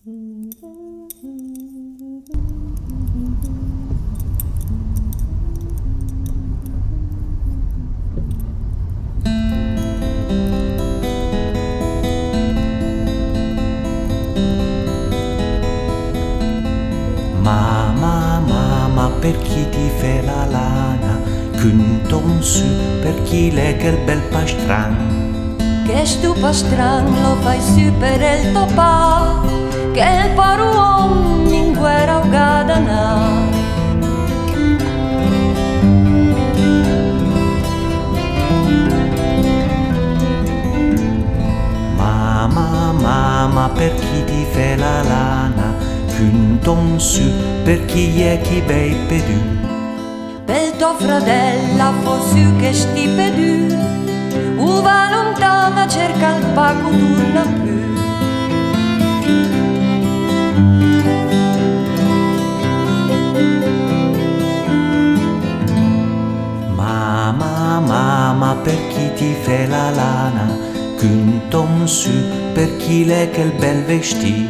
Mamma, per chi ti fa la lana, cunton su per chi lega il bel pastran. Che stu pastran lo fai su per il topà, che il paru uom in guerra o gadana. Mamma, per chi ti fa la lana, cunton su per chi è chi bei pedù. Per tua fratella fo su che sti pedù, va lontana cerca il paco torna più. Mamma, per chi ti fa la lana, cunton su per chi lega il bel vestì.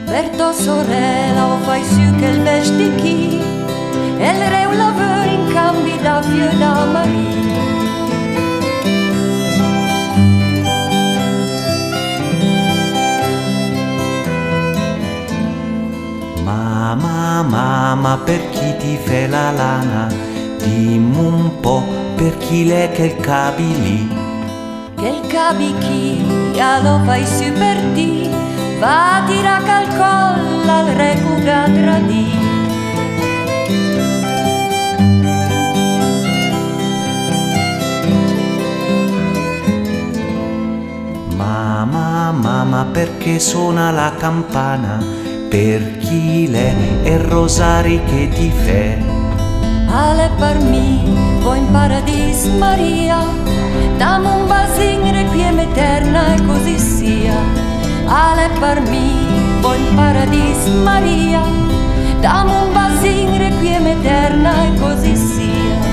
Per tua sorella o fai su che il vesti chi, e il re un lavoro in cambio da fior da Maria. Mamma, per chi ti fa la lana, dimmi un po' per chi lega il cabili. Che il cabi chi lo fai su per ti, va a tira cal collo al re cuga tradiì. Mamma, perché suona la campana, per chi le è rosari che ti fa. Ale per me, voi in paradis Maria, dammi un basin requiem eterna e così sia. Ale per me, voi in paradis Maria, dammi un basin requiem eterna e così sia.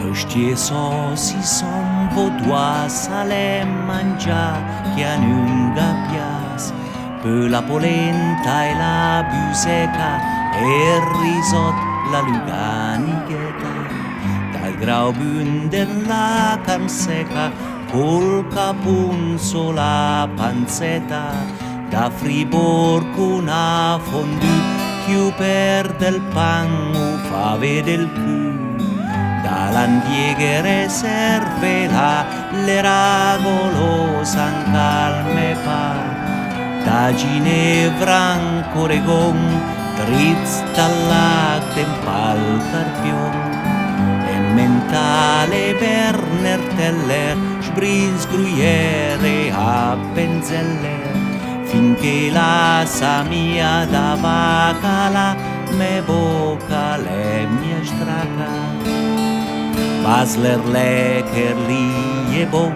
Rështje so si son vodua sale mangia che a nunga pias per la polenta e la buseca e il risotto la luganicheta dal graubun della carne secca col capunzo la panzetta da Friburgo una fondue più per del pan fa vedere il cu dall'andieghere serve le ragolo san calme pa da Ginevra ancora Oregon dritz dalla tempal carpion e mentale Berner Teller Sbrinz Gruyere a Penzeller finché la samia da bacala me boca le mie straca Basler lecker lì e bon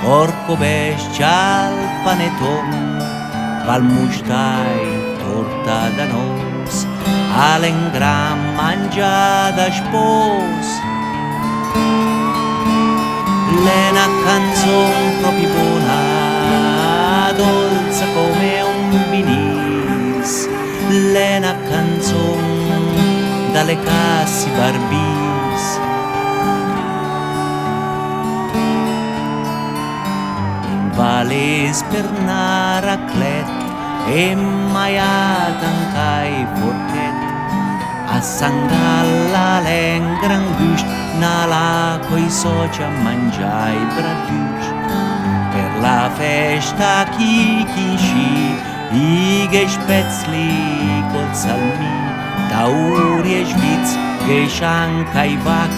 porco bestial paneton valmustai torta da nos alen gran mangiata spos Lena canzon proprio buona dolce come un binis Lena canzon dalle cassi barbis in vales per una raclette e maiata ancai forchet a Sangalla l'en gran gust nala coi soci a mangiai bravus per la festa chi sci i spetzli col salmi tauri e schwitz geshank ai vac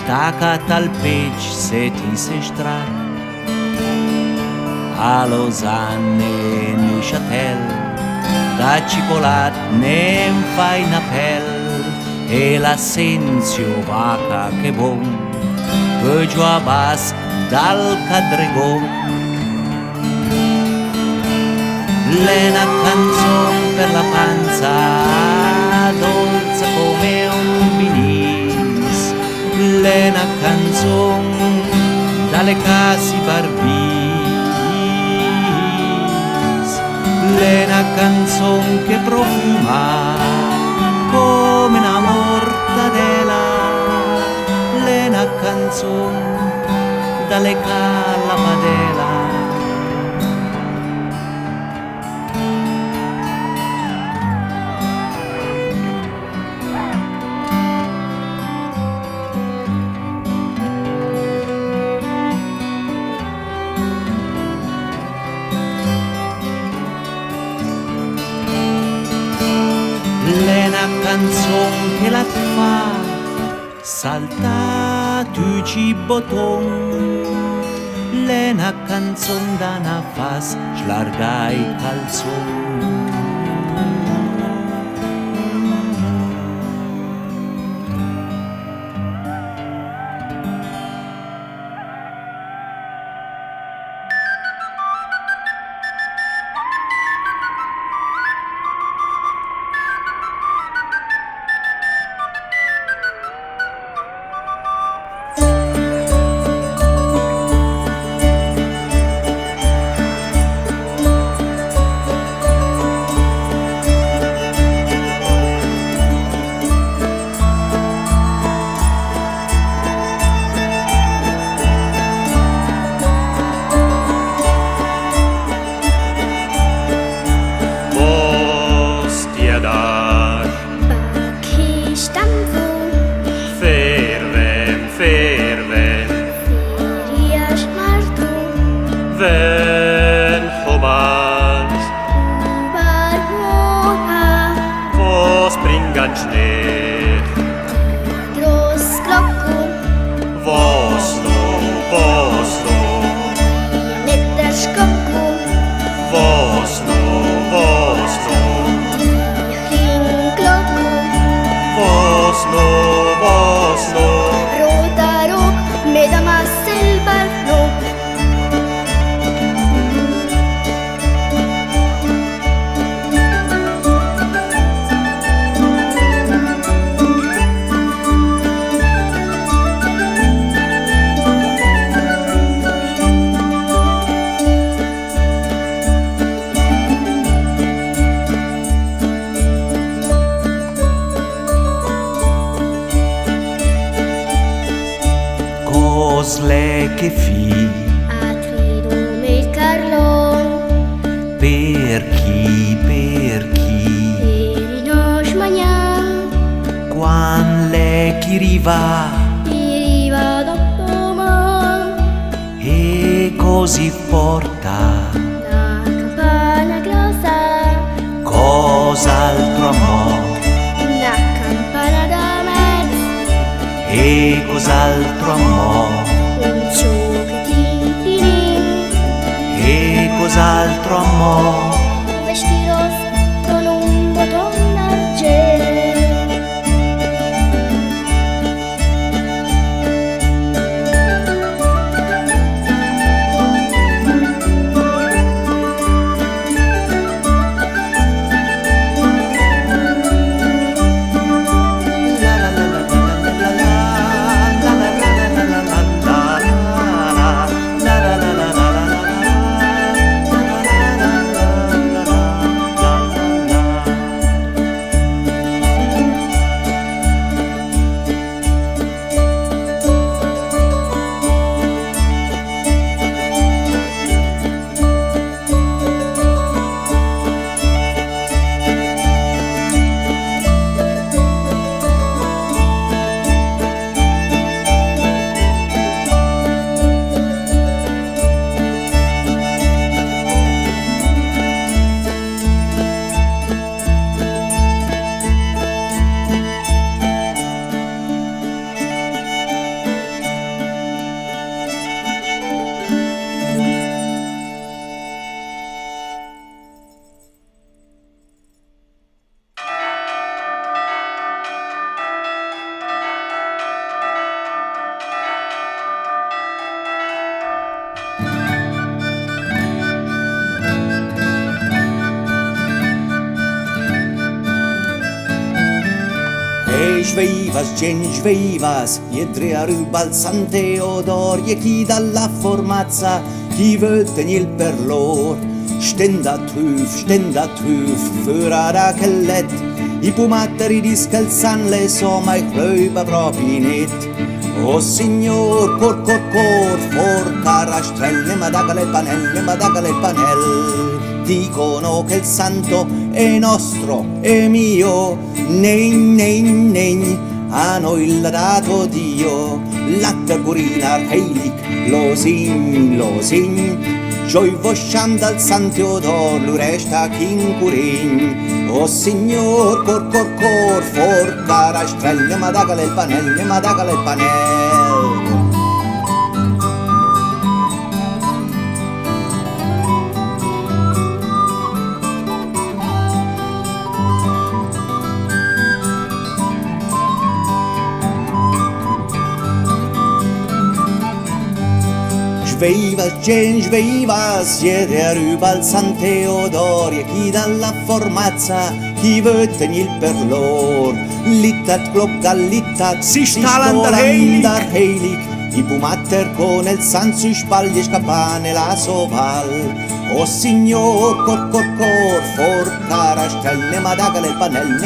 tacat al pec se ti se strac a Lausanne Neuchâtel da cicolat ne fai napel e l'assenzio vaca che bon Peugeot a bas dal cadregon Lena canzon per la panza dolce come un binis Lena canzon dalle casi barbis Lena canzon che profuma come una mortadella Lena canzon dalle calapadela Lena canzon che la fa salta tu ciboton Lena canzon da na fas schlargai calzon le che fi, a tridume il carlon, per chi, per i nos magnan, quan le chi riva, dopoman, e così porta, la campana grossa, cos'altro amor, la campana da mezzo, e cos'altro amor, un ciucchettino, e cos'altro amor, un vestito con un bottone d'argento. Sveivas, gent sveivas, iedre a rubal San Teodor, e chi dalla formazza, chi vuol tenir per lor. Stenda truf, föra da kellet, i pumatteri di scalzan le so, ma i klöva proprio net. O signor, cor, forca rastrelle, ma dagale panel. Dicono che il santo è nostro, è mio, nein, a noi l'ha dato Dio. Latte curina heilig, lo sin, Gioi vosciando al San Teodor, lui resta chin curin. O signor, cor, forca rastrelle, ma dagale il panel. Sveivas, siete a rubal San Teodor, e chi dalla formazza, chi vuol tenir per lor. Littat glocca, si stalandar heilig, i pumatter con il san sui spagli scappane la soval. O signor, cor, forca rastrelle, ma dagale il panel.